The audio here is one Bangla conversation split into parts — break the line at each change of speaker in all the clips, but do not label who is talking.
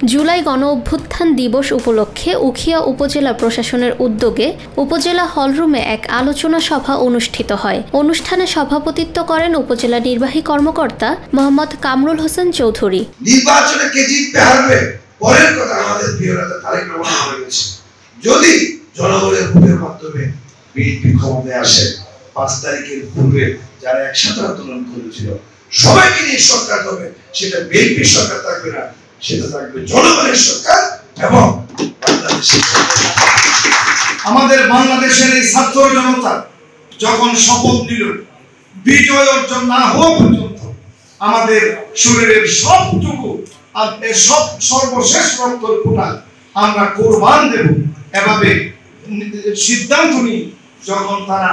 জুলাই গণ অভ্যুত্থান দিবস উপলক্ষে উখিয়া উপজেলা প্রশাসনের উদ্যোগে উপজেলা হলরুমে এক আলোচনা সভা অনুষ্ঠিত হয়। অনুষ্ঠানে সভাপতিত্ব করেন উপজেলা নির্বাহী কর্মকর্তা মোহাম্মদ কামরুল হোসেন চৌধুরী।
নির্বাচনে কে জিততে হারবে পরের কথা, আমাদের প্রিয় নেতা তারেক রহমান বলেছেন, যদি জনগণের ভোটের মাধ্যমে বিএনপি ক্ষমতায় আসে 5 তারিখের পূর্বে যারা একসাথে আন্দোলন করেছিল সবাইকে নিয়ে সরকার হবে, সেটা বিএনপি সরকার থাকবে না, সেটা থাকবে জনগণের সরকার। এবং আমাদের বাংলাদেশের এই ছাত্র জনতা যখন শপথ নিল বিজয় অর্জন না হওয়া পর্যন্ত আমাদের শরীরের সবটুকু সর্বশেষ রক্তের ফোঁটা আমরা কোরবান দেব, এভাবে সিদ্ধান্ত নিয়ে যখন তারা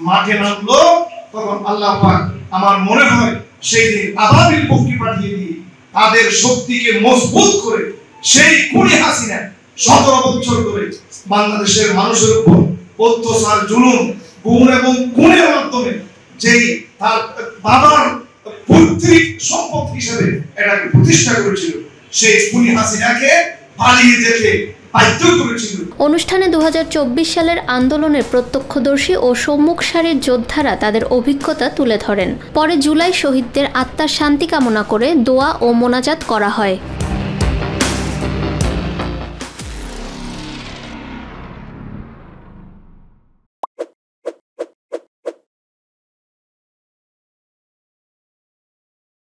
মাঠে নামলো তখন আল্লাহ পাক আমার মনে হয় সেই দিন আবাবিল পক্ষী পাঠিয়ে দিয়ে তাদের শক্তিকে মজবুত করে সেই খুনি হাসিনা 17 বছর ধরে বাংলাদেশের মানুষের উপর অত্যাচার জুলুম গুম এবং খুনের মাধ্যমে যেই তার বাবার পৈতৃক সম্পদ হিসেবে এটাকে প্রতিষ্ঠা করেছিল, সেই খুনি হাসিনাকে পালিয়ে যেতে বাধ্য করেছিল।
অনুষ্ঠানে 2024 সালের আন্দোলনের প্রত্যক্ষদর্শী ও সম্মুখ সারির যোদ্ধারা তাদের অভিজ্ঞতা তুলে ধরেন। পরে জুলাই শহীদদের আত্মার শান্তি কামনা করে দোয়া ও মোনাজাত করা হয়।